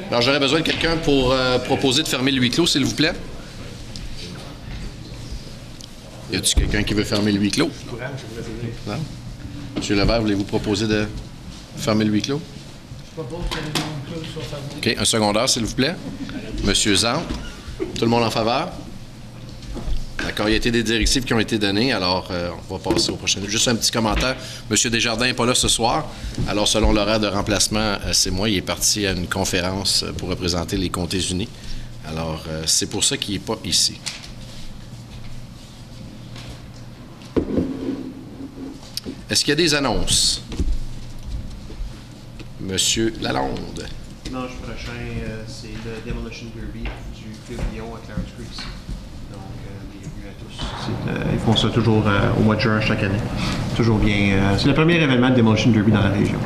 Alors, j'aurais besoin de quelqu'un pour proposer de fermer le huis clos, s'il vous plaît. Y a-t-il quelqu'un qui veut fermer le huis clos? Non? Monsieur Levert, voulez-vous proposer de fermer le huis clos? Je propose que le huis clos soit fermé. OK, un secondaire, s'il vous plaît. Monsieur Zan, tout le monde en faveur? D'accord, il y a été des directives qui ont été données, alors on va passer au prochain. Juste un petit commentaire. Monsieur Desjardins n'est pas là ce soir, alors selon l'horaire de remplacement, c'est moi. Il est parti à une conférence pour représenter les Comtés unis. Alors, c'est pour ça qu'il n'est pas ici. Est-ce qu'il y a des annonces? Monsieur Lalonde. Dimanche prochain, c'est le Demolition Derby du Club Lyon à Clarence Creek. Ils font ça toujours au mois de juin chaque année. Toujours bien. C'est le premier événement de Demolition Derby dans la région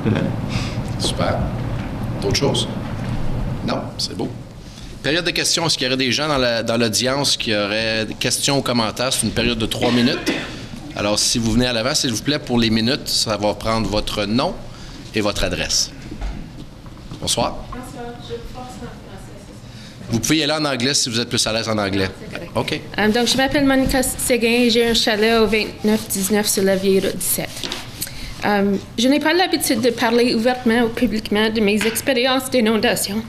de l'année. Super. D'autres choses? Non, c'est beau. Période de questions. Est-ce qu'il y aurait des gens dans l'audience qui auraient des questions ou commentaires? C'est une période de 3 minutes. Alors, si vous venez à l'avant, s'il vous plaît, pour les minutes, ça va prendre votre nom et votre adresse. Bonsoir. Vous pouvez y aller en anglais si vous êtes plus à l'aise en anglais. OK. Donc, je m'appelle Monica Séguin et j'ai un chalet au 2919 sur la vieille route 17. Je n'ai pas l'habitude de parler ouvertement ou publiquement de mes expériences d'inondation.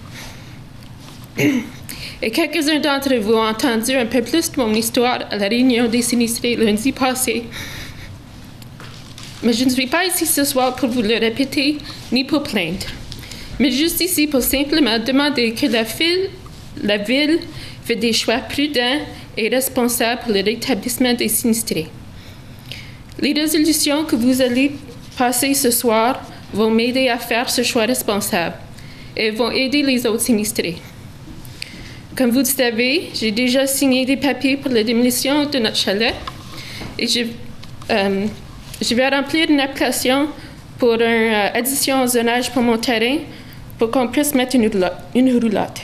Et quelques-uns d'entre vous ont entendu un peu plus de mon histoire à la réunion des sinistrés lundi passé. Mais je ne suis pas ici ce soir pour vous le répéter, ni pour plaindre, mais juste ici pour simplement demander que la Ville fait des choix prudents et responsables pour le rétablissement des sinistrés. Les résolutions que vous allez passer ce soir vont m'aider à faire ce choix responsable et vont aider les autres sinistrés. Comme vous le savez, j'ai déjà signé des papiers pour la démolition de notre chalet et je vais remplir une application pour une addition au zonage pour mon terrain pour qu'on puisse mettre une roulotte.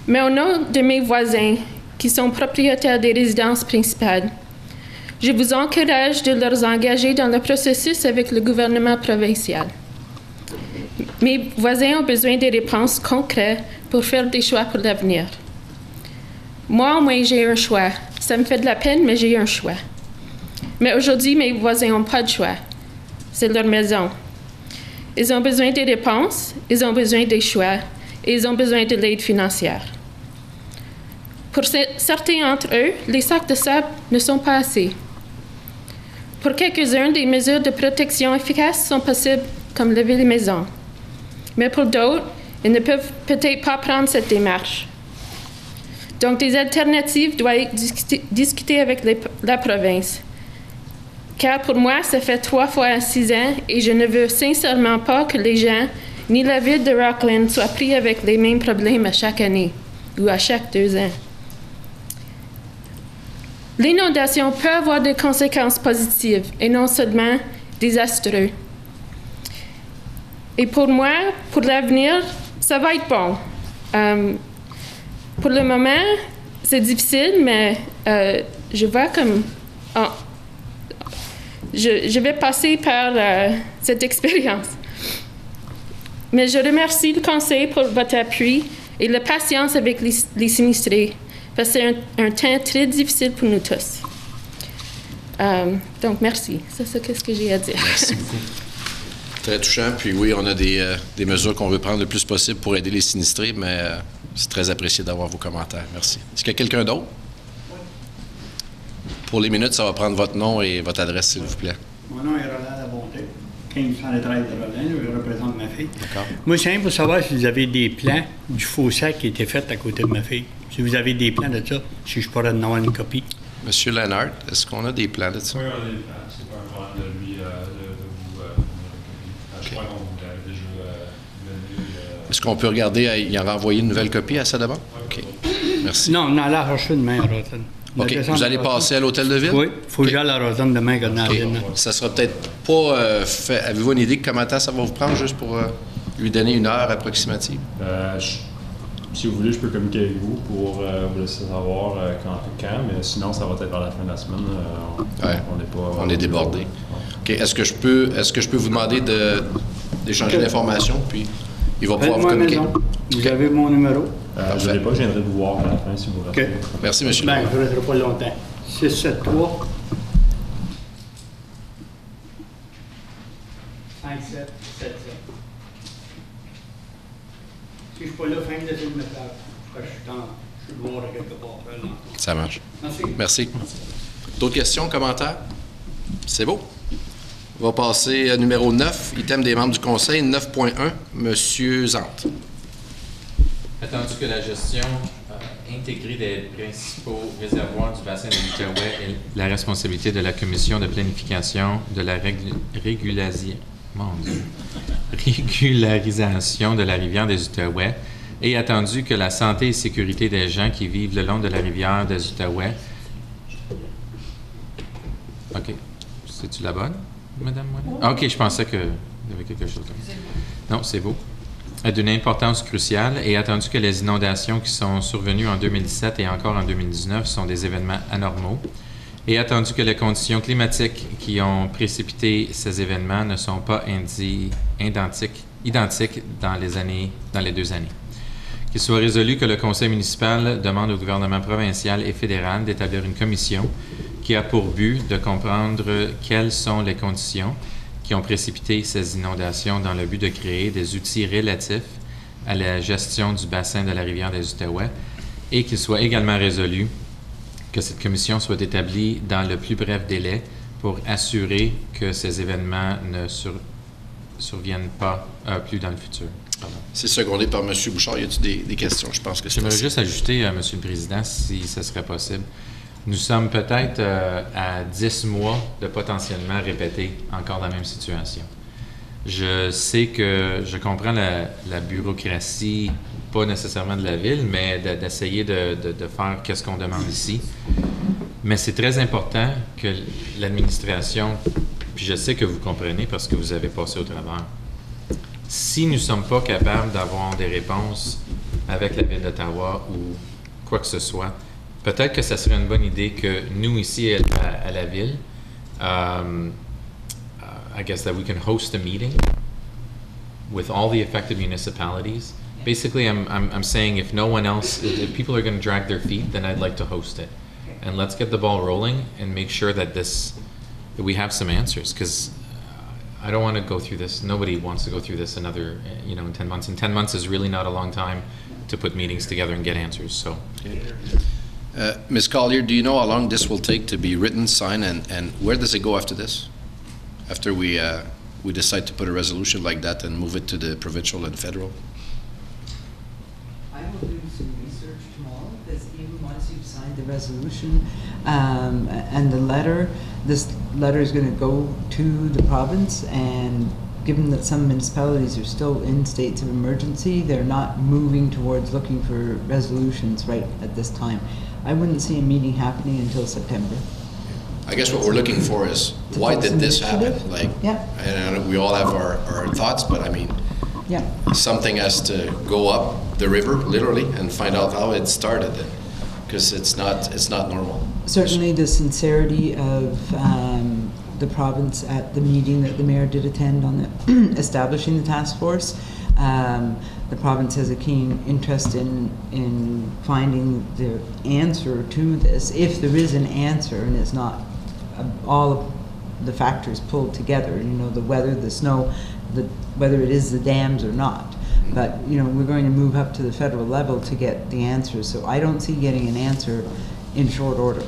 Mais au nom de mes voisins qui sont propriétaires des résidences principales, je vous encourage de leur engager dans le processus avec le gouvernement provincial. Mes voisins ont besoin de réponses concrètes pour faire des choix pour l'avenir. Moi, au moins, j'ai un choix. Ça me fait de la peine, mais j'ai un choix. Mais aujourd'hui, mes voisins n'ont pas de choix. C'est leur maison. Ils ont besoin de réponses, ils ont besoin des choix, et ils ont besoin de l'aide financière. Pour certains d'entre eux, les sacs de sable ne sont pas assez. Pour quelques-uns, des mesures de protection efficaces sont possibles, comme lever les maisons. Mais pour d'autres, ils ne peuvent peut-être pas prendre cette démarche. Donc, des alternatives doivent être discutées avec la province. Car pour moi, ça fait 3 fois en 6 ans et je ne veux sincèrement pas que les gens ni la ville de Rockland soient pris avec les mêmes problèmes à chaque année ou à chaque 2 ans. L'inondation peut avoir des conséquences positives et non seulement désastreuses. Et pour moi, pour l'avenir, ça va être bon. Pour le moment, c'est difficile, mais je vois comme... je vais passer par cette expérience. Mais je remercie le Conseil pour votre appui et la patience avec les sinistrés, parce que c'est un temps très difficile pour nous tous. Donc, merci. C'est ce que j'ai à dire. Merci beaucoup. Très touchant. Puis oui, on a des mesures qu'on veut prendre le plus possible pour aider les sinistrés, mais c'est très apprécié d'avoir vos commentaires. Merci. Est-ce qu'il y a quelqu'un d'autre? Oui. Pour les minutes, ça va prendre votre nom et votre adresse, s'il vous plaît. Mon nom est Roland Labonté. 1513 de Rolin, je représente ma fille. D'accord. Moi, c'est simple pour savoir si vous avez des plans du fossé qui a été fait à côté de ma fille. Si vous avez des plans de ça, si je pourrais en avoir une copie. Monsieur Lennart, est-ce qu'on a des plans de ça? Oui, on a des plans. C'est pas un problème de lui, de vous je crois qu'on vous l'avait déjà donné. Est-ce qu'on peut regarder, il a renvoyé une nouvelle copie à sa demande? OK. Merci. Non, on a la recherche demain à Rotten. OK. Vous allez passer à l'hôtel de ville? Oui, il faut que j'aille à la Rotten demain quand on a la ville. Ça sera peut-être pas fait. Avez-vous une idée de combien de temps ça va vous prendre juste pour lui donner une heure approximative? Si vous voulez, je peux communiquer avec vous pour vous laisser savoir quand, mais sinon, ça va être vers la fin de la semaine. On n'est pas... On est débordé. OK. Est-ce que je peux vous demander d'échanger l'information, puis il va pouvoir vous communiquer? Vous avez mon numéro? Je ne l'ai pas, je viendrai vous voir à la fin si vous restez. OK. Merci, monsieur. Ben, je ne resterai pas longtemps. 673 5777. Si je ne suis pas là, fin de laisser le message. Parce que je suis dehors à quelque part. Là. Ça marche. Merci. Merci. D'autres questions, commentaires? C'est beau. On va passer à numéro 9, item des membres du Conseil, 9.1, monsieur Zante. Attendu que la gestion intégrée des principaux réservoirs du bassin de l'Outaouais est la responsabilité de la Commission de planification de la régularisation de la rivière des Outaouais, et attendu que la santé et sécurité des gens qui vivent le long de la rivière des Outaouais... OK. C'est-tu la bonne, Madame Moinet? Ah, OK, je pensais qu'il y avait quelque chose. Non, c'est beau. D'une importance cruciale, et attendu que les inondations qui sont survenues en 2017 et encore en 2019 sont des événements anormaux, et attendu que les conditions climatiques qui ont précipité ces événements ne sont pas identiques dans les 2 années. Qu'il soit résolu que le Conseil municipal demande au gouvernement provincial et fédéral d'établir une commission qui a pour but de comprendre quelles sont les conditions qui ont précipité ces inondations dans le but de créer des outils relatifs à la gestion du bassin de la rivière des Outaouais, et qu'il soit également résolu que cette commission soit établie dans le plus bref délai pour assurer que ces événements ne surviennent pas plus dans le futur. Pardon. C'est secondé par M. Bouchard. Y a-t-il des questions? Je pense que c'est... J'aimerais juste ajouter, M. le Président, si ce serait possible. Nous sommes peut-être à 10 mois de potentiellement répéter encore la même situation. Je sais que je comprends la bureaucratie, pas nécessairement de la ville, mais d'essayer de faire qu'est-ce qu'on demande ici. Mais c'est très important que l'administration, puis je sais que vous comprenez parce que vous avez passé au travers, si nous ne sommes pas capables d'avoir des réponses avec la Ville d'Ottawa ou quoi que ce soit, peut-être que ça serait une bonne idée que nous, ici à la Ville, I guess that we can host a meeting with all the affected municipalities. Basically, I'm saying if no one else, if people are going to drag their feet, then I'd like to host it. And let's get the ball rolling and make sure that that we have some answers, because I don't want to go through this. Nobody wants to go through this another, in 10 months. And 10 months is really not a long time to put meetings together and get answers. So, Ms. Collier, do you know how long this will take to be written, signed, and where does it go after this? After we decide to put a resolution like that and move it to the provincial and federal? I will do some research tomorrow, because even once you've signed the resolution and the letter, this letter is going to go to the province, and given that some municipalities are still in states of emergency, they're not moving towards looking for resolutions right at this time. I wouldn't see a meeting happening until September. I guess what we're looking for is, why did this happen? Like, yeah. And we all have our thoughts, but I mean, Yeah. something has to go up the river, literally, and find out how it started, because it's not normal. Certainly the sincerity of the province at the meeting that the mayor did attend on the establishing the task force. The province has a keen interest in finding the answer to this, if there is an answer, and it's not all of the factors pulled together, the weather, the snow, whether it is the dams or not. But, we're going to move up to the federal level to get the answers. So I don't see getting an answer in short order.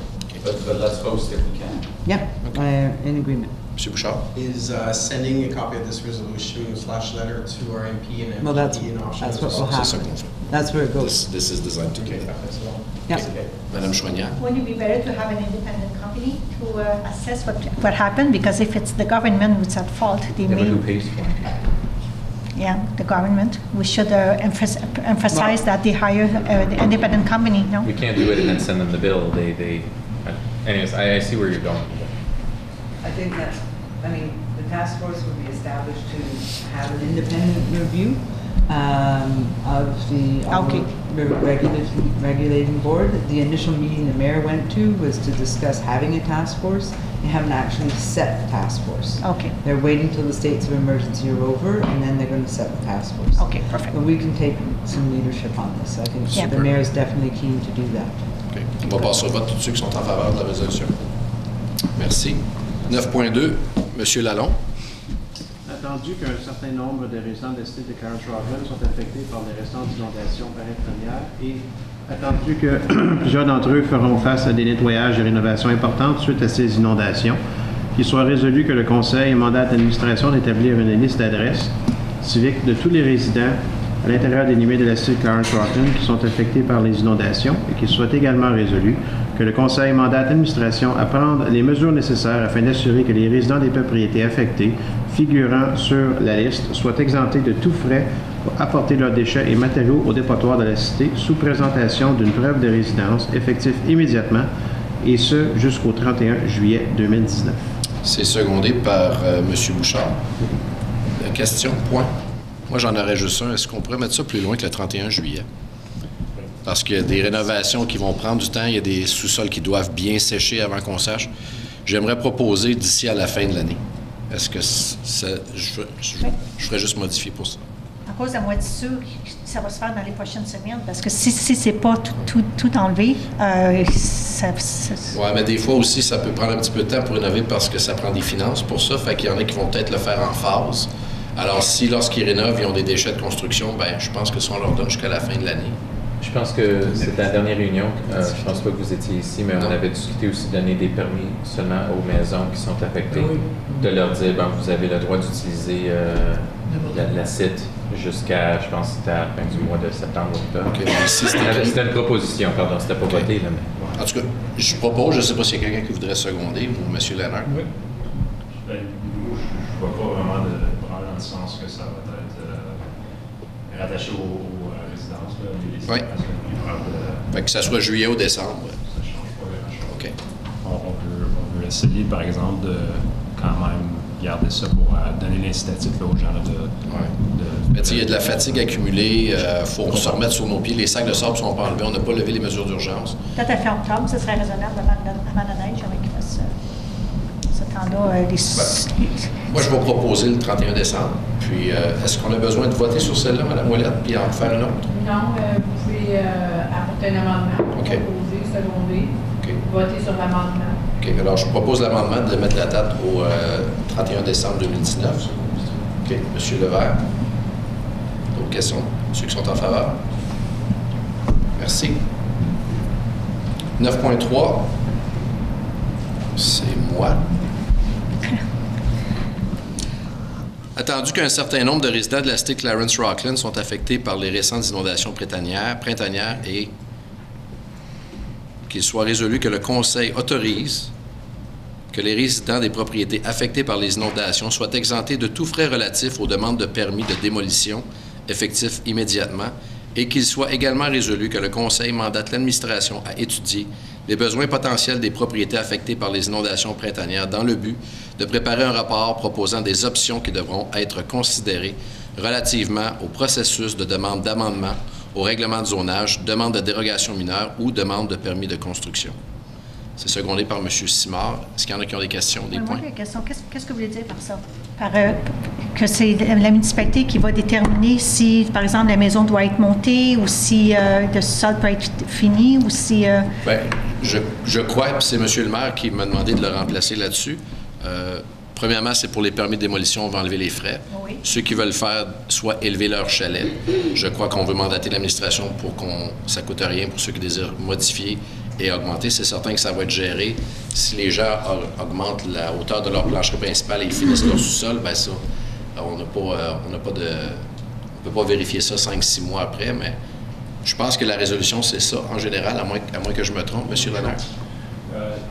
but let's host if we can. Yep, in agreement. M. Bouchard? Is sending a copy of this resolution/letter to our MP and Well, that's MPP in Oshawa. what will C'est ça happen. qu'on fait. That's where it goes. This is designed to do that. Yeah. Madame Chouanière? Wouldn't it be better to have an independent company to assess what happened? Because if it's the government who's at fault, they Yeah, but who may, pays for it? yeah, the government. We should emphasize that they hire the independent company, no? We can't do it and then send them the bill. Anyways, I see where you're going. I think that's, I mean, the task force would be established to have an independent review of the Okay. regulating board. The initial meeting the mayor went to was to discuss having a task force. They haven't actually set the task force. Okay. They're waiting till the states of emergency are over, and then they're going to set the task force. Okay, perfect. But we can take some leadership on this. I think Yeah. the mayor is definitely keen to do that. OK. On va passer au vote. Tous ceux qui sont en faveur de la résolution. Merci. 9.2, M. Lalonde. Attendu qu'un certain nombre de résidents de la cité de Clarence Rockland sont affectés par les restants d'inondations printanières et attendu que plusieurs d'entre eux feront face à des nettoyages et rénovations importantes suite à ces inondations, qu'il soit résolu que le Conseil mandate l'administration d'établir une liste d'adresses civiques de tous les résidents à l'intérieur des limites de la cité de Clarence Rockland qui sont affectés par les inondations et qu'il soit également résolu que le Conseil mandate l'administration à prendre les mesures nécessaires afin d'assurer que les résidents des propriétés affectées figurant sur la liste soient exemptés de tout frais pour apporter leurs déchets et matériaux au dépotoir de la cité sous présentation d'une preuve de résidence effective immédiatement et ce jusqu'au 31 juillet 2019. C'est secondé par M. Bouchard. Question, point. Moi, j'en aurais juste un. Est-ce qu'on pourrait mettre ça plus loin que le 31 juillet? Parce qu'il y a des rénovations qui vont prendre du temps. Il y a des sous-sols qui doivent bien sécher avant qu'on sache. J'aimerais proposer d'ici à la fin de l'année. Est-ce que je ferais juste modifier pour ça? À cause de la moitié sûr que ça va se faire dans les prochaines semaines, parce que si c'est pas tout enlevé, Oui, mais des fois aussi, ça peut prendre un petit peu de temps pour rénover parce que ça prend des finances pour ça. Fait qu'il y en a qui vont peut-être le faire en phase. Alors, si lorsqu'ils rénovent, ils ont des déchets de construction, ben je pense que ça, on leur donne jusqu'à la fin de l'année. Je pense que c'était la dernière réunion. Je pense pas que vous étiez ici, mais on avait discuté aussi de donner des permis seulement aux maisons qui sont affectées. De leur dire, ben, vous avez le droit d'utiliser la site jusqu'à, je pense, c'était à la fin du mois de septembre ou octobre. Okay. C'était une proposition, pardon, c'était pas voté. Là, mais... En tout cas, je propose, je ne sais pas s'il y a quelqu'un qui voudrait seconder, ou M. Lennart. Oui. Ben, moi, je ne vois pas vraiment de problème dans le sens que ça va être rattaché aux résidences. Là, oui. Fait que ça soit juillet ou décembre. Ça ne change pas grand-chose. OK. On veut essayer, par exemple, de quand même garder ça pour donner l'incitatif aux gens Mais tu sais, il y a de la fatigue accumulée, il faut se remettre sur nos pieds. Les sacs de sable ne sont pas enlevés, on n'a pas levé les mesures d'urgence. peut-être à fin octobre, ce serait raisonnable avant la neige, avec ce temps-là. Moi, je vais proposer le 31 décembre. Puis, est-ce qu'on a besoin de voter sur celle-là, Mme Ouellette, puis en faire une autre? Non, vous pouvez apporter un amendement, OK. proposer, seconder, OK. voter sur l'amendement. OK. Alors, je propose l'amendement de mettre la date au 31 décembre 2019. OK. M. Levert. D'autres questions? Ceux qui sont en faveur? Merci. 9.3. C'est moi. Attendu qu'un certain nombre de résidents de la cité Clarence Rockland sont affectés par les récentes inondations printanières et qu'il soit résolu que le Conseil autorise que les résidents des propriétés affectées par les inondations soient exemptés de tout frais relatifs aux demandes de permis de démolition effectifs immédiatement et qu'il soit également résolu que le Conseil mandate l'administration à étudier les besoins potentiels des propriétés affectées par les inondations printanières dans le but de préparer un rapport proposant des options qui devront être considérées relativement au processus de demande d'amendement, au règlement de zonage, demande de dérogation mineure ou demande de permis de construction. C'est secondé par M. Simard. Est-ce qu'il y en a qui ont des questions, des points? Moi, j'ai une question. Qu'est-ce que vous voulez dire par ça? Que c'est la municipalité qui va déterminer si, par exemple, la maison doit être montée ou si le sol peut être fini ou si... Bien, je crois, puis c'est M. le maire qui m'a demandé de le remplacer là-dessus. Premièrement, c'est pour les permis de démolition, on va enlever les frais. Oui. Ceux qui veulent faire, soit élever leur chalet. Je crois qu'on veut mandater l'administration pour ça ne coûte rien pour ceux qui désirent modifier est augmenté, c'est certain que ça va être géré. Si les gens augmentent la hauteur de leur plancherie principale et ils finissent leur sous-sol, bien ça, on n'a pas de... On ne peut pas vérifier ça 5-6 mois après, mais je pense que la résolution, c'est ça, en général, à moins que je me trompe, M. Lennart.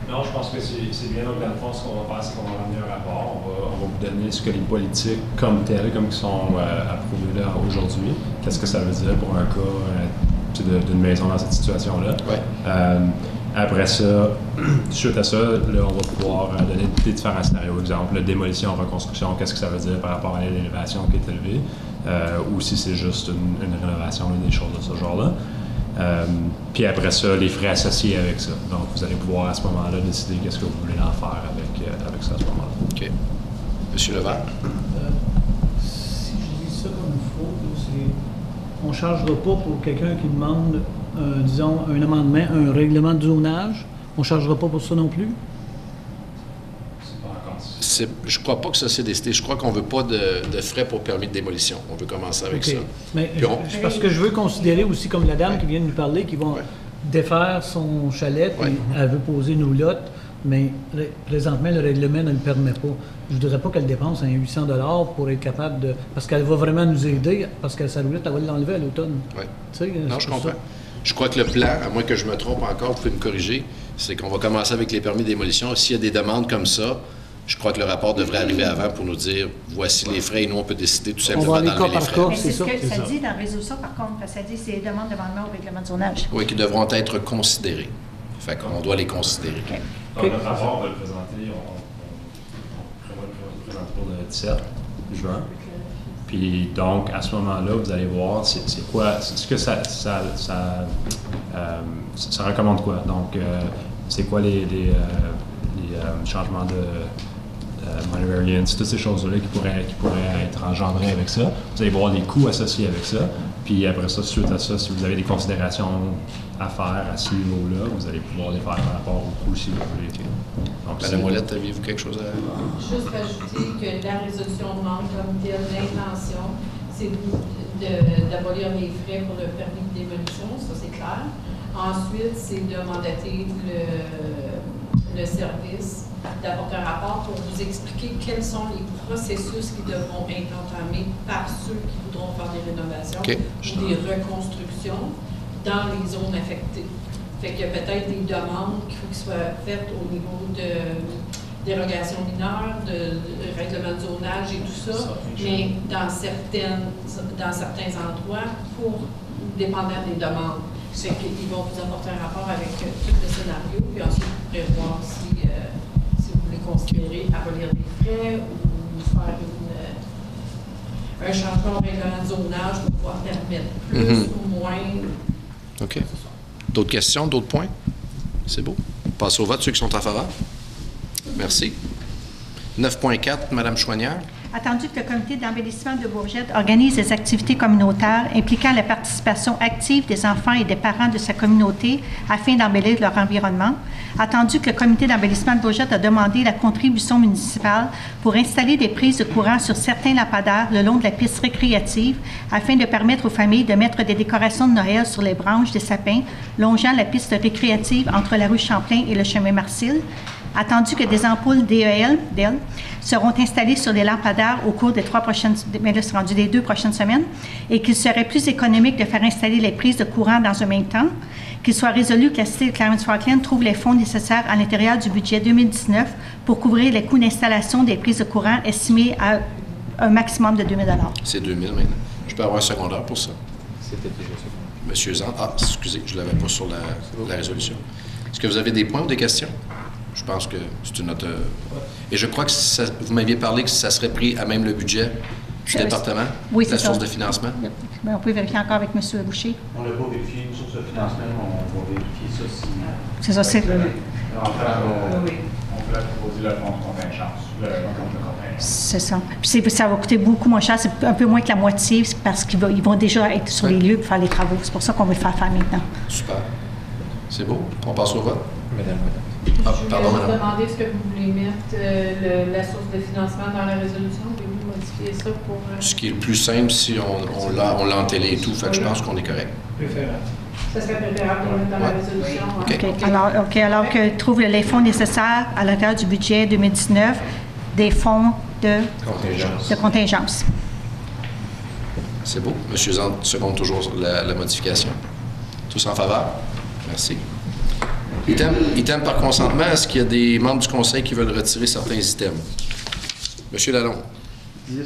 Non, je pense que c'est bien. Donc, dans le fond, ce qu'on va faire, c'est qu'on va ramener un rapport. On va vous donner ce que les politiques comme telles, comme qui sont approuvées là aujourd'hui. Qu'est-ce que ça veut dire pour un cas d'une maison dans cette situation-là. Ouais. Après ça, suite à ça, là, on va pouvoir donner des différents scénarios. Exemple, démolition, reconstruction, qu'est-ce que ça veut dire par rapport à l'élévation qui est élevée, ou si c'est juste une rénovation, des choses de ce genre-là. Puis après ça, les frais associés avec ça. Donc, vous allez pouvoir à ce moment-là décider qu'est-ce que vous voulez en faire avec ça à ce moment-là. OK. M. Levert? Si je dis ça comme il faut, on ne chargera pas pour quelqu'un qui demande, disons, un amendement, un règlement de zonage. On ne chargera pas pour ça non plus? Je ne crois pas que ça s'est décidé. Je crois qu'on ne veut pas de frais pour permis de démolition. On veut commencer avec ça. Mais parce que je veux considérer aussi, comme la dame qui vient de nous parler, qui va défaire son chalet, puis elle veut poser nos lots, mais présentement, le règlement ne le permet pas. Je ne voudrais pas qu'elle dépense un 800 $ pour être capable de... Parce qu'elle va vraiment nous aider, parce que sa roulette, elle va l'enlever à l'automne. Oui. Non, je comprends. Je crois que le plan, à moins que je me trompe encore, vous pouvez me corriger, c'est qu'on va commencer avec les permis de démolition. S'il y a des demandes comme ça, je crois que le rapport devrait arriver avant pour nous dire voici les frais et nous, on peut décider tout simplement d'enlever les frais. Mais c'est ce que ça dit dans la résolution, par contre, parce que ça dit c'est les demandes d'amendement au règlement de zonage. Oui, qui devront être considérées. Fait qu'on doit les considérer. Okay. Donc, notre rapport, on va le présenter, on prévoit de le présenter pour le 17 juin. Puis donc, à ce moment-là, vous allez voir c'est quoi, ce que ça recommande quoi. Donc, c'est quoi les changements de money variance, toutes ces choses-là qui pourraient être engendrées avec ça. Vous allez voir les coûts associés avec ça. Puis après ça, suite à ça, si vous avez des considérations à faire à ce niveau-là, vous allez pouvoir les faire par rapport au coût si vous voulez. Donc, Madame Ouellette, aviez-vous quelque chose à... Juste rajouter que la résolution demande comme telle l'intention, c'est d'abolir les frais pour le permis de démolition, ça c'est clair. Ensuite, c'est de mandater le service d'apporter un rapport pour vous expliquer quels sont les processus qui devront être entamés par ceux qui voudront faire des rénovations ou des reconstructions dans les zones affectées. Fait qu'il y a peut-être des demandes qu'il faut qu'ils soient faites au niveau de dérogation mineure, de règlement de zonage et tout ça, mais dans certains endroits, dépendant des demandes. Fait qu'ils vont vous apporter un rapport avec tout le scénario, puis ensuite vous pourrez voir si vous voulez considérer abolir des frais ou faire un changement au règlement de zonage pour pouvoir permettre plus ou moins. OK. D'autres questions, d'autres points? C'est beau. Passez au vote, ceux qui sont en faveur. Merci. 9.4, Mme Chouanière. Attendu que le comité d'embellissement de Bourgette organise des activités communautaires impliquant la participation active des enfants et des parents de sa communauté afin d'embellir leur environnement. Attendu que le comité d'embellissement de Bourgette a demandé la contribution municipale pour installer des prises de courant sur certains lampadaires le long de la piste récréative afin de permettre aux familles de mettre des décorations de Noël sur les branches des sapins longeant la piste récréative entre la rue Champlain et le chemin Marcille. Attendu que des ampoules DEL seront installées sur les lampadaires au cours des 2 prochaines semaines et qu'il serait plus économique de faire installer les prises de courant dans un même temps, qu'il soit résolu que la Cité de Clarence-Franklin trouve les fonds nécessaires à l'intérieur du budget 2019 pour couvrir les coûts d'installation des prises de courant estimés à un maximum de 2 000 $. C'est 2 000 maintenant. Je peux avoir un secondaire pour ça. C'était déjà ça. Monsieur Zand, excusez, je ne l'avais pas sur la résolution. Est-ce que vous avez des points ou des questions? Je pense que c'est une note... Et je crois que vous m'aviez parlé que ça serait pris à même le budget du département, la source de financement. On peut vérifier encore avec M. Boucher. On n'a pas vérifié une source de financement, on va vérifier ça si... C'est ça, c'est... En fait, on voulait proposer le fonds de compte. C'est ça. Puis ça va coûter beaucoup moins cher. C'est un peu moins que la moitié parce qu'ils vont déjà être sur les lieux pour faire les travaux. C'est pour ça qu'on veut le faire maintenant. Super. C'est beau. On passe au vote. Madame. Pardon, madame. Je vais demander ce que vous voulez mettre la source de financement dans la résolution. Voulez-vous modifier ça pour... Ce qui est le plus simple si on l'a en télé et tout. Fait que je pense qu'on est correct. Préférable. Ça serait préférable de le mettre dans la résolution. Hein? OK. Alors que trouve les fonds nécessaires à l'intérieur du budget 2019 des fonds de contingence. C'est beau. Monsieur Zant seconde toujours la modification. Tous en faveur? Merci. Item par consentement, est-ce qu'il y a des membres du Conseil qui veulent retirer certains items? Monsieur Lalonde. 10.3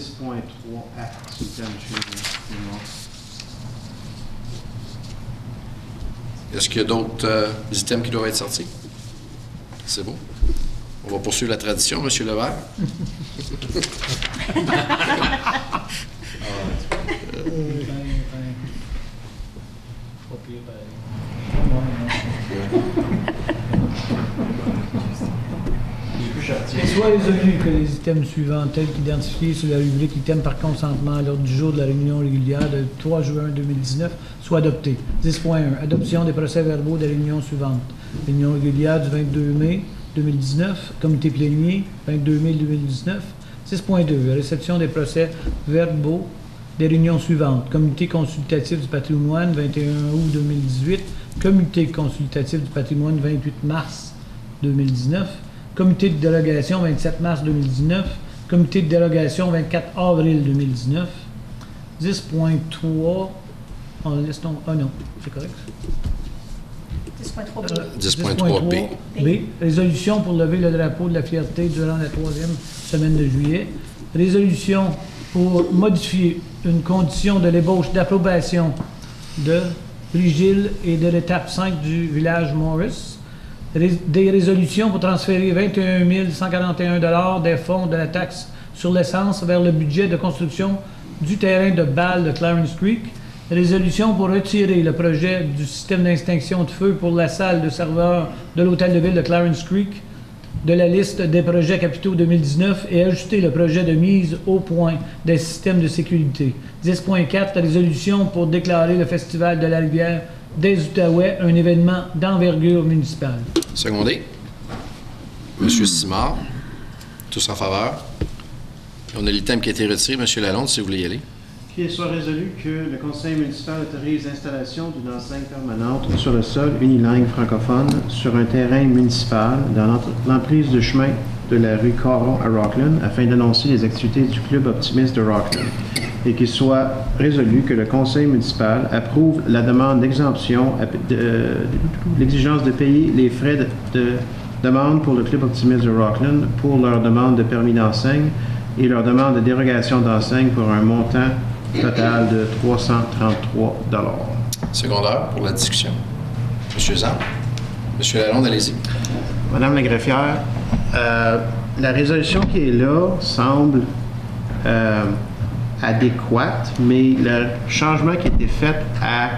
acte, s'il vous plaît, monsieur. Est-ce qu'il y a d'autres items qui doivent être sortis? C'est beau. On va poursuivre la tradition, monsieur Levert. Soit résolu que les items suivants, tels qu'identifiés sur la rubrique item par consentement à l'ordre du jour de la réunion régulière de 3 juin 2019, soient adoptés. 10.1. Adoption des procès-verbaux des réunions suivantes. Réunion régulière du 22 mai 2019, comité plénier, 22 mai 2019. 6.2. Réception des procès-verbaux des réunions suivantes. Comité consultatif du patrimoine, 21 août 2018. Comité consultatif du patrimoine, 28 mars 2019. Comité de dérogation, 27 mars 2019. Comité de dérogation, 24 avril 2019. 10.3. On laisse non. Ah non, c'est correct. 10.3B. B. Résolution pour lever le drapeau de la fierté durant la 3e semaine de juillet. Résolution pour modifier une condition de l'ébauche d'approbation de Brigil et de l'étape 5 du village Morris. Des résolutions pour transférer 21 141 $ des fonds de la taxe sur l'essence vers le budget de construction du terrain de balle de Clarence Creek. Résolution pour retirer le projet du système d'extinction de feu pour la salle de serveur de l'hôtel de ville de Clarence Creek de la liste des projets capitaux 2019 et ajouter le projet de mise au point des systèmes de sécurité. 10.4. Résolution pour déclarer le Festival de la rivière des Outaouais un événement d'envergure municipale. Secondé. Monsieur Simard. Tous en faveur. On a l'item qui a été retiré. Monsieur Lalonde, si vous voulez y aller. Qu'il soit résolu que le conseil municipal autorise l'installation d'une enseigne permanente sur le sol unilingue francophone sur un terrain municipal dans l'emprise de chemin de la rue Caron à Rockland afin d'annoncer les activités du club optimiste de Rockland. Et qu'il soit résolu que le conseil municipal approuve la demande d'exemption l'exigence de payer les frais de demande pour le club optimiste de Rockland pour leur demande de permis d'enseigne et leur demande de dérogation d'enseigne pour un montant total de 333 $. Secondaire pour la discussion. Monsieur Zan. Monsieur Lalonde, allez-y. Madame la greffière, la résolution qui est là semble adéquate, mais le changement qui a été fait à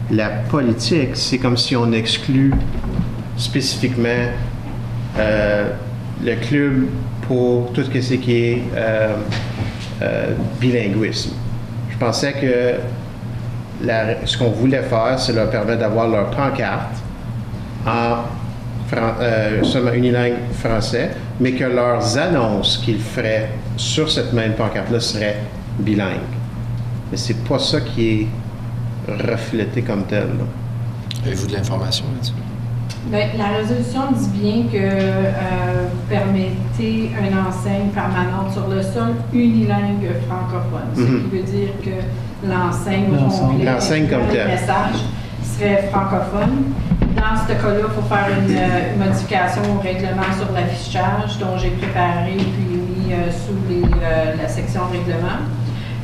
la politique, c'est comme si on exclut spécifiquement le club pour tout ce qui est bilinguisme. Je pensais que ce qu'on voulait faire, c'est leur permettre d'avoir leur pancarte en seulement unilingue français, mais que leurs annonces qu'ils feraient sur cette même pancarte-là seraient bilingues. Mais c'est pas ça qui est reflété comme tel. Avez-vous de l'information là-dessus? Bien, la résolution dit bien que vous permettez une enseigne permanente sur le sol unilingue francophone. Ce qui veut dire que l'enseigne comme tel. Le message serait francophone. Dans ce cas-là, il faut faire une modification au règlement sur l'affichage dont j'ai préparé puis mis sous la section règlement.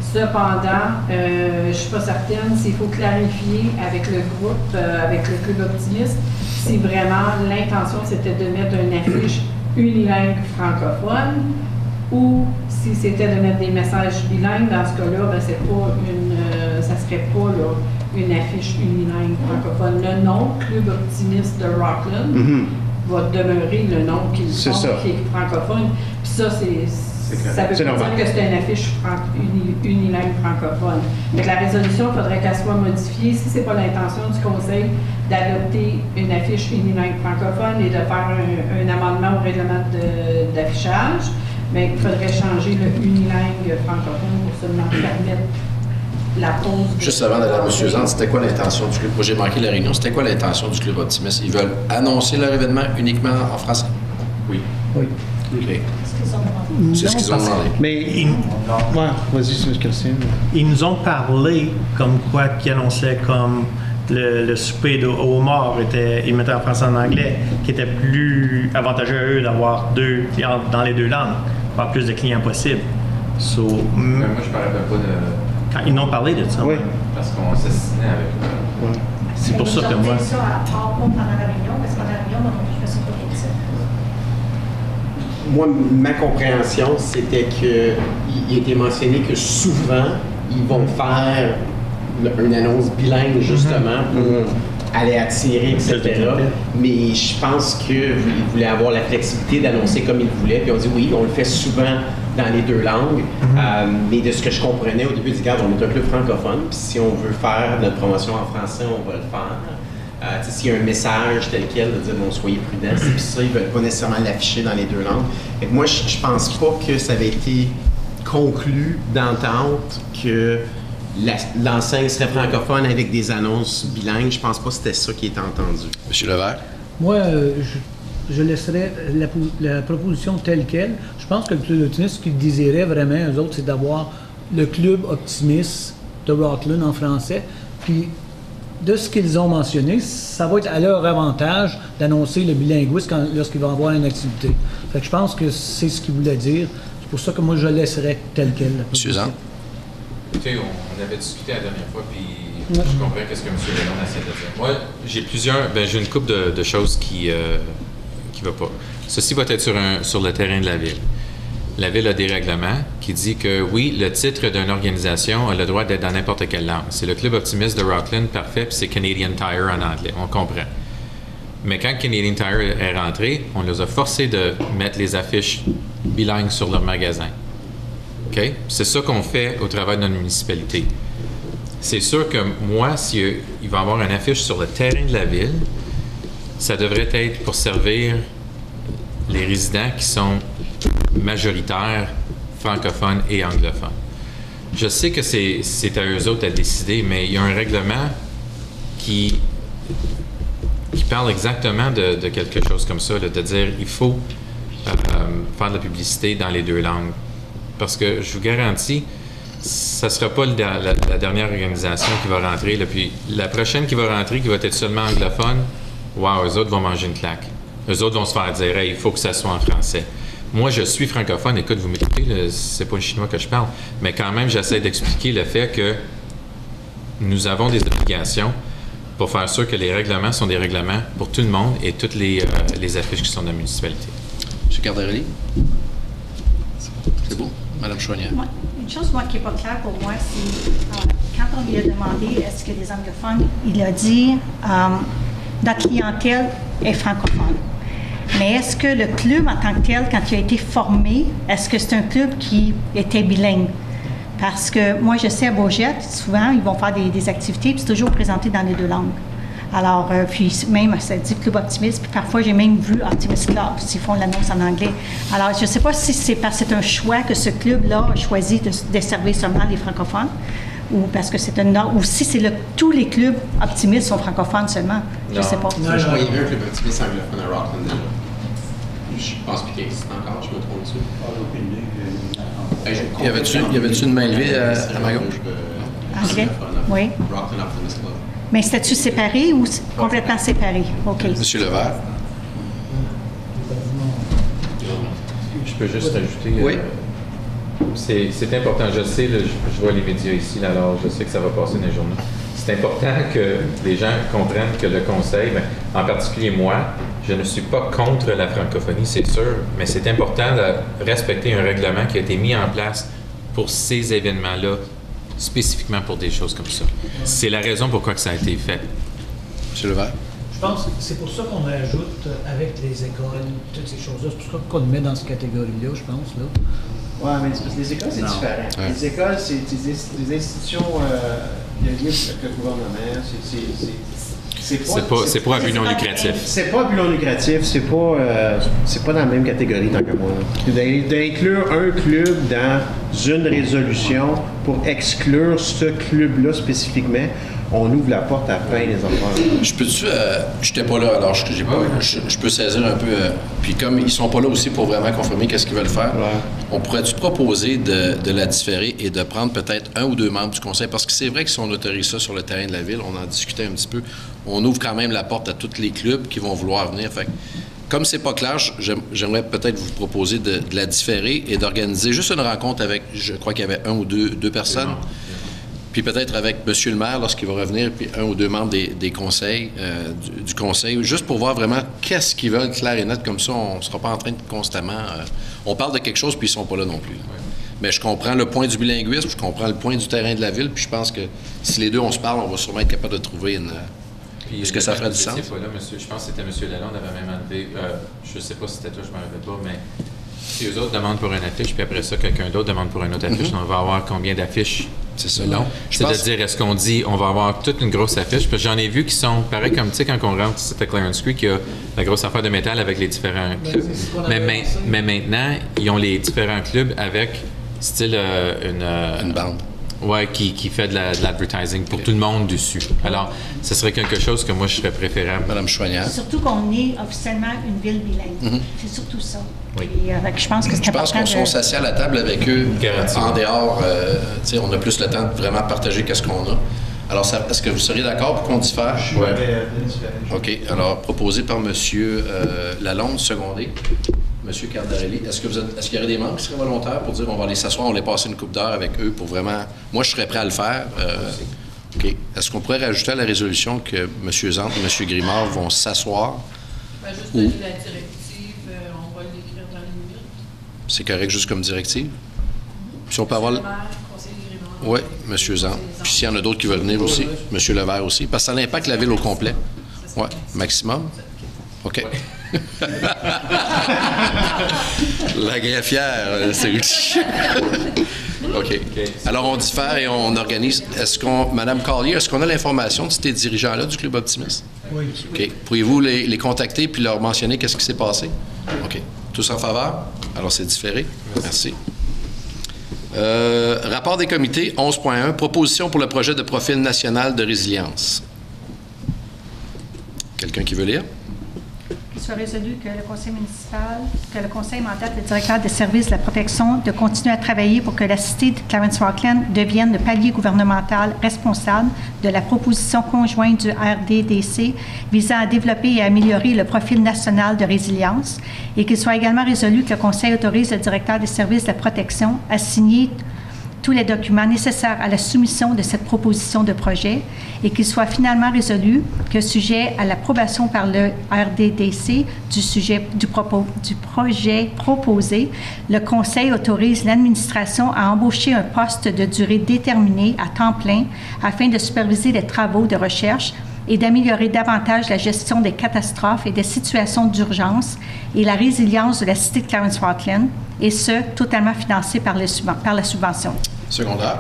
Cependant, je ne suis pas certaine s'il faut clarifier avec le groupe, avec le club optimiste, si vraiment l'intention c'était de mettre une affiche unilingue francophone ou si c'était de mettre des messages bilingues. Dans ce cas-là, ben, ça serait pas là, une affiche unilingue francophone. Le nom Club optimiste de Rockland va demeurer le nom qu'ils font, qui est francophone. Puis ça, ça veut pas dire que c'est une affiche unilingue francophone. Donc la résolution, il faudrait qu'elle soit modifiée, si ce n'est pas l'intention du Conseil, d'adopter une affiche unilingue francophone et de faire un amendement au règlement d'affichage, mais il faudrait changer le unilingue francophone pour seulement permettre la pause. Juste avant d'aller à M. Zand, c'était quoi l'intention du club? Moi, j'ai manqué la réunion. C'était quoi l'intention du club optimiste? Ils veulent annoncer leur événement uniquement en français? Oui. Oui. OK. C'est ce qu'ils ont demandé. Mais, vas-y, M. Christian. Ils nous ont parlé comme quoi qu'ils annonçaient comme le souper de homard ils mettaient en français et en anglais, qui était plus avantageux à eux d'avoir deux clients dans les deux langues, avoir plus de clients possible. Moi, je ne parlais pas de... Quand ils n'ont parlé de ça. Oui. Parce qu'on s'assinait avec... C'est pour ça que moi... ça pendant la réunion, parce que pendant la réunion, moi non plus, je me suis pas dit ça. Moi, ma compréhension, c'était qu'il était mentionné que souvent, ils vont faire une annonce bilingue, justement, pour aller attirer, etc. Mais je pense qu'ils voulaient avoir la flexibilité d'annoncer comme ils voulaient. Puis on dit oui, on le fait souvent dans les deux langues. Mais de ce que je comprenais au début, du garde, on est un club francophone. Puis si on veut faire notre promotion en français, on va le faire. S'il y a un message tel quel, de dire bon, soyez prudents, puis ça, ils ne veulent pas nécessairement l'afficher dans les deux langues. Et moi, je pense pas que ça avait été conclu d'entente que l'enseigne serait francophone avec des annonces bilingues. Je pense pas que c'était ça qui était entendu. M. Levert? Moi, je laisserais la proposition telle qu'elle. Je pense que le club optimiste, ce qu'ils désiraient vraiment, eux autres, c'est d'avoir le club optimiste de Rockland en français. Puis, de ce qu'ils ont mentionné, ça va être à leur avantage d'annoncer le bilinguisme lorsqu'ils vont avoir une activité. Fait que je pense que c'est ce qu'ils voulaient dire. C'est pour ça que moi, je laisserais telle qu'elle. M. Zand? Écoutez, on avait discuté la dernière fois, puis je comprends ce que M. Léon essaie de dire. Moi, j'ai une couple de choses qui ne va pas. Ceci va être sur le terrain de la Ville. La Ville a des règlements qui disent que, oui, le titre d'une organisation a le droit d'être dans n'importe quelle langue. C'est le Club optimiste de Rockland, parfait, puis c'est Canadian Tire en anglais. On comprend. Mais quand Canadian Tire est rentré, on les a forcés de mettre les affiches bilingues sur leur magasin. OK? C'est ça qu'on fait au travail de notre municipalité. C'est sûr que moi, s'il va y avoir une affiche sur le terrain de la Ville, ça devrait être pour servir les résidents qui sont majoritaires, francophones et anglophones. Je sais que c'est à eux autres à décider, mais il y a un règlement qui parle exactement de quelque chose comme ça, là, de dire il faut faire de la publicité dans les deux langues. Parce que je vous garantis, ça ne sera pas la dernière organisation qui va rentrer. Là, puis la prochaine qui va rentrer, qui va être seulement anglophone, wow, eux autres vont manger une claque. Eux autres vont se faire dire hey, il faut que ça soit en français. Moi, je suis francophone. Écoute, vous m'écoutez, c'est pas le chinois que je parle. Mais quand même, j'essaie d'expliquer le fait que nous avons des obligations pour faire sûr que les règlements sont des règlements pour tout le monde et toutes les affiches qui sont dans la municipalité. M. Cardarelli? C'est beau. Mme Chouanière? Ouais. Une chose moi, qui n'est pas claire pour moi, c'est quand on lui a demandé est-ce que les anglophones, il a dit notre clientèle est francophone. Mais est-ce que le club en tant que tel, quand il a été formé, est-ce que c'est un club qui était bilingue? Parce que moi, je sais à Beaujette, souvent, ils vont faire des activités, puis c'est toujours présenté dans les deux langues. Alors, puis même, ça dit Club Optimiste, puis parfois, j'ai même vu Optimist Club, s'ils font l'annonce en anglais. Alors, je ne sais pas si c'est parce que c'est un choix que ce club-là a choisi de desservir seulement les francophones, ou parce que c'est un ordre, ou si c'est tous les clubs optimistes sont francophones seulement. Je ne sais pas. Non, je voyais bien un club optimiste anglophone à Rockland déjà. Je pense qu'il existe encore, je me trompe dessus. Y avait-tu une main levée à ma gauche? Anglais? Oui. Rockland Optimist Club. Mais c'était-tu séparé ou complètement séparé? OK. Monsieur Levert? Je peux juste rajouter... Oui. C'est important. Je sais, là, je vois les médias ici, là, alors je sais que ça va passer dans les journaux. C'est important que les gens comprennent que le Conseil, en particulier moi, je ne suis pas contre la francophonie, c'est sûr, mais c'est important de respecter un règlement qui a été mis en place pour ces événements-là, spécifiquement pour des choses comme ça. C'est la raison pourquoi que ça a été fait. M. Levert? Je pense que c'est pour ça qu'on ajoute avec les écoles, toutes ces choses-là. C'est pour ça qu'on le met dans cette catégorie-là, je pense. Là. Oui, mais parce que les écoles, c'est différent. Ouais. Les écoles, c'est des institutions liées avec le gouvernement. C'est pas un but non lucratif. C'est pas un but non lucratif, c'est pas dans la même catégorie tant que moi. D'inclure un club dans une résolution pour exclure ce club-là spécifiquement, on ouvre la porte à plein des affaires. Je peux-tu... j'étais pas là, alors je peux saisir un peu... puis comme ils sont pas là aussi pour vraiment confirmer qu'est-ce qu'ils veulent faire, on pourrait-tu proposer de la différer et de prendre peut-être un ou deux membres du conseil? Parce que c'est vrai que si on autorise ça sur le terrain de la ville, on en discutait un petit peu, on ouvre quand même la porte à tous les clubs qui vont vouloir venir. Fait que, comme c'est pas clair, j'aimerais peut-être vous proposer de la différer et d'organiser juste une rencontre avec, je crois qu'il y avait un ou deux personnes. Puis peut-être avec M. le maire lorsqu'il va revenir, puis un ou deux membres des conseils, du conseil, juste pour voir vraiment qu'est-ce qu'ils veulent clair et net. Comme ça, on ne sera pas en train de constamment... on parle de quelque chose, puis ils ne sont pas là non plus. Mais je comprends le point du bilinguisme, je comprends le point du terrain de la ville, puis je pense que si les deux, on se parle, on va sûrement être capable de trouver une... Est-ce que ça ferait du sens? Là, monsieur, je pense que c'était M. Lalonde avait même enlevé... je ne sais pas si c'était toi, je ne me rappelle pas, mais... Si eux autres demandent pour une affiche, puis après ça, quelqu'un d'autre demande pour une autre affiche, on va avoir combien d'affiches? C'est ça, non? C'est-à-dire, est-ce qu'on dit, on va avoir toute une grosse affiche? Parce que j'en ai vu qui sont, pareil comme, tu sais, quand on rentre, c'était Clarence Creek, il y a la grosse affaire de métal avec les différents clubs. Mais maintenant, ils ont les différents clubs avec, style, une bande. Ouais, qui fait de l'advertising pour tout le monde dessus. Alors, ce serait quelque chose que moi, je serais préférable. Madame Chouanière. Surtout qu'on est officiellement une ville bilingue. C'est surtout ça. Oui. Et, je pense que c'est important. Je pense qu'on s'assied à la table avec eux en dehors. On a plus le temps de vraiment partager qu'est-ce qu'on a. Alors, est-ce que vous seriez d'accord pour qu'on diffère? Oui. OK. Alors, proposé par M. Lalonde, secondé. M. Cardarelli, est-ce qu'il y aurait des membres qui seraient volontaires pour dire on va aller s'asseoir, on va aller passer une couple d'heures avec eux pour vraiment... Moi, je serais prêt à le faire. OK. Est-ce qu'on pourrait rajouter à la résolution que M. Zante et M. Grimard vont s'asseoir? Juste donner la directive, on va l'écrire dans les minutes. C'est correct juste comme directive? Puis on peut avoir... Oui, M. Zante. Puis s'il y en a d'autres qui veulent venir aussi, M. Levert aussi, parce que ça impacte la ville au complet. Oui, maximum. OK. La greffière, c'est utile. OK. Alors, on diffère et on organise. Madame Collier, est-ce qu'on a l'information de ces dirigeants-là du Club Optimiste? Oui. OK. Pourriez-vous les contacter puis leur mentionner qu'est-ce qui s'est passé? OK. Tous en faveur? Alors, c'est différé. Merci. Rapport des comités, 11.1, proposition pour le projet de profil national de résilience. Quelqu'un qui veut lire? Qu'il soit résolu que le conseil mandate le directeur des services de la protection de continuer à travailler pour que la cité de Clarence-Falkland devienne le palier gouvernemental responsable de la proposition conjointe du RDDC visant à développer et à améliorer le profil national de résilience et qu'il soit également résolu que le conseil autorise le directeur des services de la protection à signer tous les documents nécessaires à la soumission de cette proposition de projet et qu'il soit finalement résolu que, sujet à l'approbation par le RDDC du projet proposé, le Conseil autorise l'administration à embaucher un poste de durée déterminée à temps plein afin de superviser les travaux de recherche et d'améliorer davantage la gestion des catastrophes et des situations d'urgence et la résilience de la cité de Clarence-Falkland, et ce, totalement financé par la subvention. Secondaire.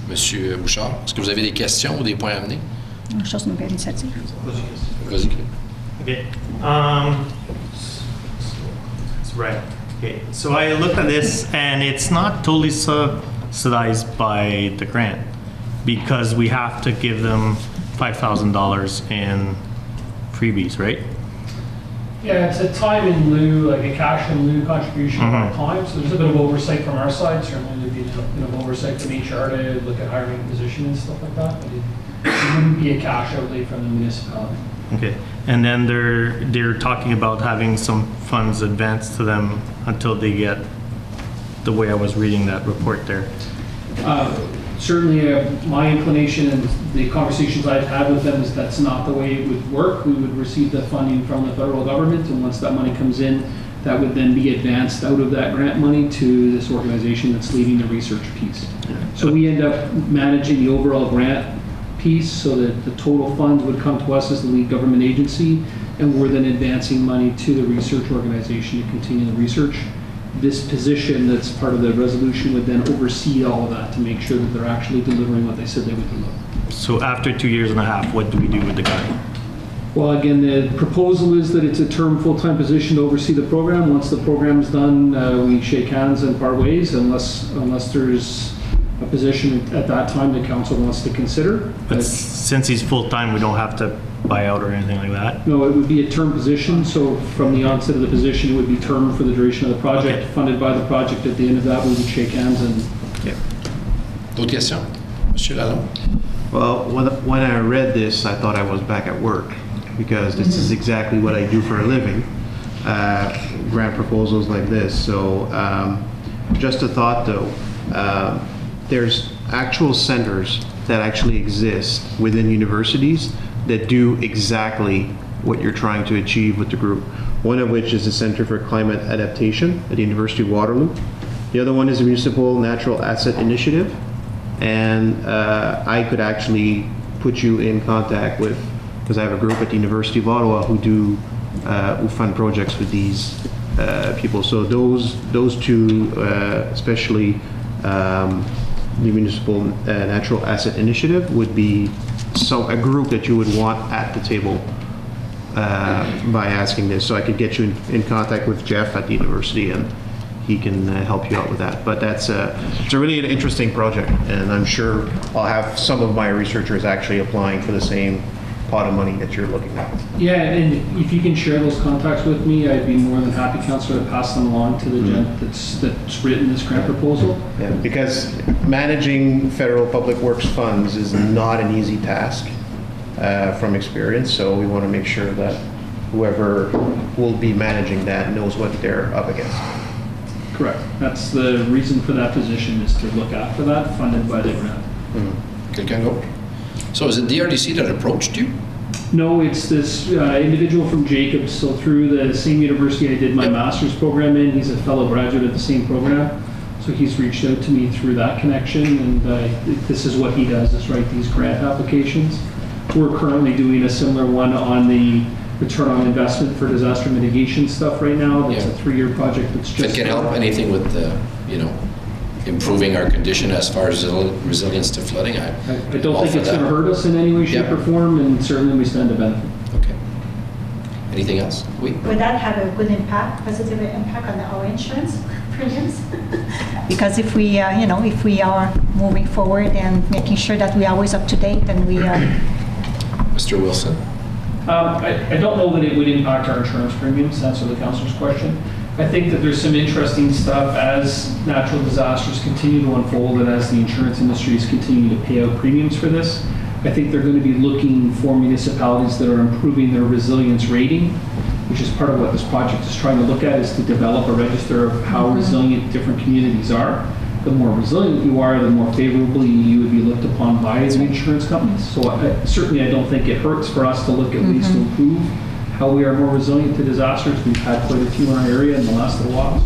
Monsieur Bouchard, est-ce que vous avez des questions ou des points à amener? Chose de nouvelle initiative. Vas-y. Okay. Right. Okay. So I looked at this, and it's not totally subsidized by the grant because we have to give them $5,000 in freebies, right? Yeah, it's a time in lieu, like a cash in lieu contribution at time. So there's a bit of oversight from our side. Certainly there'd be a bit of oversight from HR to look at hiring a position and stuff like that. But it wouldn't be a cash outlay from the municipality. Okay. And then they're talking about having some funds advanced to them until they get, the way I was reading that report there. Certainly, my inclination and the conversations I've had with them is that's not the way it would work. We would receive the funding from the federal government, and once that money comes in, that would then be advanced out of that grant money to this organization that's leading the research piece. So we end up managing the overall grant piece so that the total funds would come to us as the lead government agency, and we're then advancing money to the research organization to continue the research. this position that's part of the resolution would then oversee all of that to make sure that they're actually delivering what they said they would deliver. So after 2 years and a half, what do we do with the guy? Well, again, the proposal is that it's a term full-time position to oversee the program. Once the program's done, we shake hands and part ways unless there's a position at that time the council wants to consider. But since he's full-time, we don't have to buy out or anything like that? No, it would be a term position, so from the onset of the position, it would be term for the duration of the project, funded by the project. At the end of that, we would shake hands and... D'autres questions? Monsieur Lalonde? Well, when I read this, I thought I was back at work because this is exactly what I do for a living, grant proposals like this. So just a thought though, there's actual centers that actually exist within universities that do exactly what you're trying to achieve with the group. One of which is the Center for Climate Adaptation at the University of Waterloo. The other one is the Municipal Natural Asset Initiative. And I could actually put you in contact with, because I have a group at the University of Ottawa who fund projects with these people. So those two, especially the Municipal Natural Asset Initiative, would be a group that you would want at the table by asking this. So I could get you in contact with Jeff at the university, and he can help you out with that. But it's a really interesting project, and I'm sure I'll have some of my researchers actually applying for the same pot of money that you're looking at. Yeah, and if you can share those contacts with me, I'd be more than happy, Councillor, to pass them along to the gent that's written this grant proposal. Yeah, because managing federal public works funds is not an easy task from experience, so we want to make sure that whoever will be managing that knows what they're up against. Correct. That's the reason for that position, is to look after that, funded by the grant. Quelqu'un d'autre? So is it DRDC that approached you? No, it's this individual from Jacobs. So through the same university I did my master's program in, he's a fellow graduate of the same program. So he's reached out to me through that connection, and this is what he does, is write these grant applications. We're currently doing a similar one on the return on investment for disaster mitigation stuff right now. That's a 3-year project that's just... If it can help anything with, improving our condition as far as resilience to flooding, I don't think it's going to hurt us in any way, shape, or form, and certainly we stand to benefit. Okay. Anything else? Oui. Would that have a good impact, positive impact on our insurance premiums? Because if we, if we are moving forward and making sure that we are always up to date, and we are... Mr. Wilson? I don't know that it would impact our insurance premiums, to answer the councillor's question. I think that there's some interesting stuff as natural disasters continue to unfold and as the insurance industries continue to pay out premiums for this. I think they're going to be looking for municipalities that are improving their resilience rating, which is part of what this project is trying to look at, is to develop a register of how resilient different communities are. The more resilient you are, the more favorably you would be looked upon by the insurance companies. So certainly I don't think it hurts for us to look at ways to improve how we are more resilient to disasters. We've had quite a few in our area in the last little while.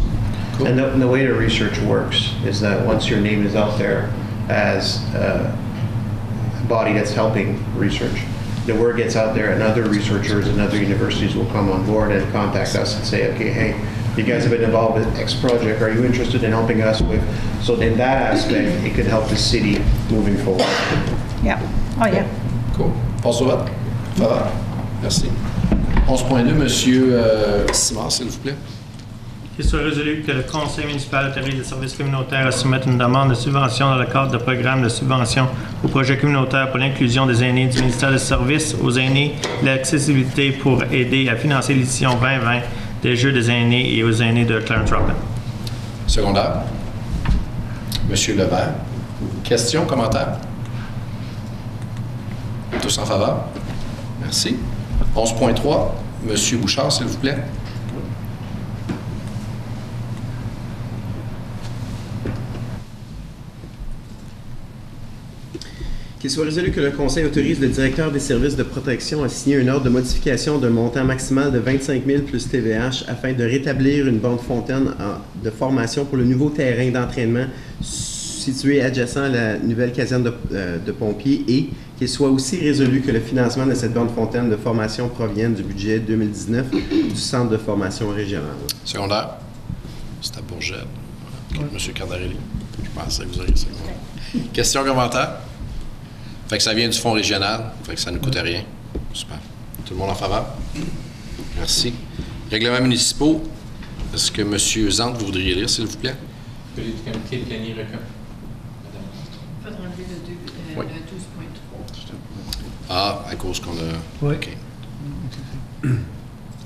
Cool. And the way the research works is that once your name is out there as a body that's helping research, the word gets out there, and other researchers and other universities will come on board and contact us and say, okay, hey, you guys have been involved with X project. Are you interested in helping us with? So in that aspect, it could help the city moving forward. Yeah. Oh, yeah. Cool. Paul Favre. Merci. 11.2, Monsieur Simard, s'il vous plaît. Qu'il soit résolu que le Conseil municipal autorise les services communautaires à soumettre une demande de subvention dans le cadre de programme de subvention au projet communautaire pour l'inclusion des aînés du ministère des Services aux aînés, l'accessibilité pour aider à financer l'édition 2020 des Jeux des aînés et aux aînés de Clarence-Rockland. Secondaire. Monsieur Levert. Questions, commentaires? Tous en faveur? Merci. 11.3, Monsieur Bouchard, s'il vous plaît. Qu'il soit résolu que le Conseil autorise le directeur des services de protection à signer une ordre de modification d'un montant maximal de 25 000 plus TVH afin de rétablir une bande fontaine de formation pour le nouveau terrain d'entraînement situé adjacent à la nouvelle caserne de pompiers, et qu'il soit aussi résolu que le financement de cette bande fontaine de formation provienne du budget 2019 du Centre de formation régional. Secondaire. C'est à Bourgette. Okay. Monsieur Cardarelli, je pensais que vous auriez ça. Question, commentaire? Fait que ça vient du fonds régional, fait que ça ne coûte rien. Super. Tout le monde en faveur? Merci. Règlements municipaux. Est-ce que M. Zante, vous voudriez lire, s'il vous plaît? Le comité de planning recommande. Il faudrait enlever le 12.3. Ah, à cause qu'on a... Oui. OK.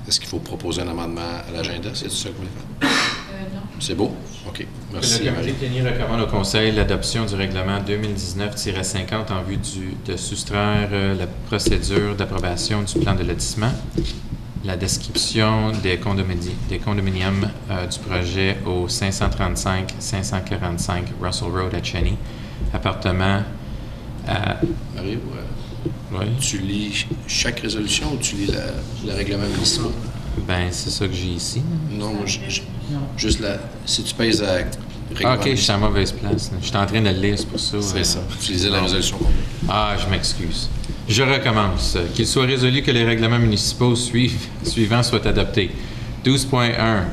Est-ce qu'il faut proposer un amendement à l'agenda? C'est ça que vous voulez faire? Non. C'est beau? OK. Merci. Le comité de planning recommande au Conseil l'adoption du règlement 2019-50 en vue de soustraire la procédure d'approbation du plan de lotissement, la description des condominiums du projet au 535-545 Russell Road à Cheney, appartement à... Marie, oui. Tu lis chaque résolution ou tu lis le règlement municipal? Ben, c'est ça que j'ai ici. Non, moi, juste si tu pèses à Ah, OK, je suis à la mauvaise place. Je suis en train de le lire, c'est pour ça. C'est ça. Tu lisais la résolution complète. Ah, je m'excuse. Je recommence. Qu'il soit résolu que les règlements municipaux suivants soient adoptés. 12.1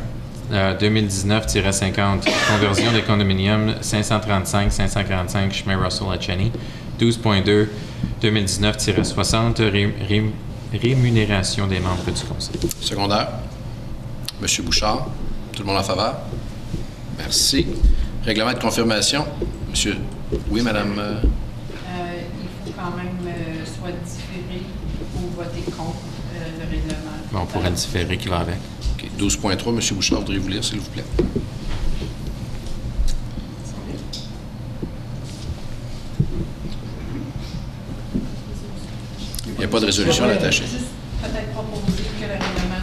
2019-50, conversion des condominiums 535-545 chemin Russell à Cheney. 12.2 2019-60, rémunération des membres du conseil. Secondaire. Monsieur Bouchard, tout le monde en faveur? Merci. Règlement de confirmation. Monsieur. Oui, madame. Il faut quand même soit différé ou voter contre le règlement. Bon, on pourrait le différer qui va avec. OK. 12.3, monsieur Bouchard, voudriez-vous lire, s'il vous plaît? Il n'y a pas de résolution attachée. Juste peut-être proposer que le règlement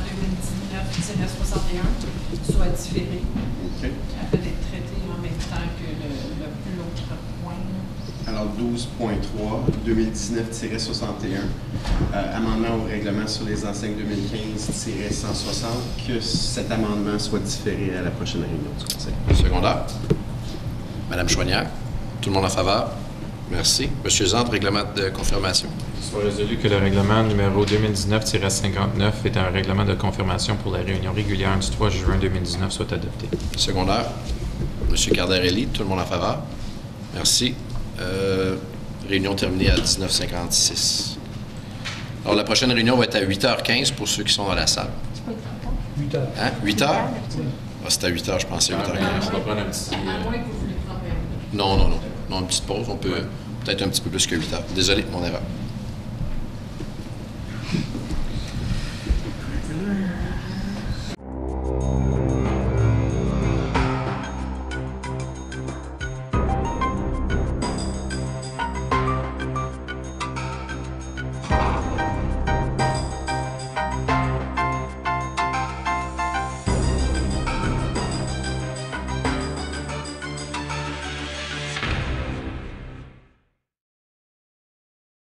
2019-61 soit différé. Okay. Peut-être traité en même temps que l'autre point. Alors, 12.3, 2019-61, amendement au règlement sur les enseignes 2015-160, que cet amendement soit différé à la prochaine réunion du Conseil. Secondaire. Madame Chouanière, tout le monde en faveur? Merci. Monsieur Zante, règlement de confirmation. Soit résolu que le règlement numéro 2019-59 est un règlement de confirmation pour la réunion régulière du 3 juin 2019 soit adopté. Secondaire. Monsieur Cardarelli, tout le monde en faveur? Merci. Réunion terminée à 19h56. Alors, la prochaine réunion va être à 8h15 pour ceux qui sont dans la salle. 8 heures. Hein? 8h? Ah, c'est à 8h, je pensais. 8h15. On va prendre un petit... À moins que vous voulez prendre un... Non, une petite pause. On peut peut-être un petit peu plus que 8h. Désolé, mon erreur.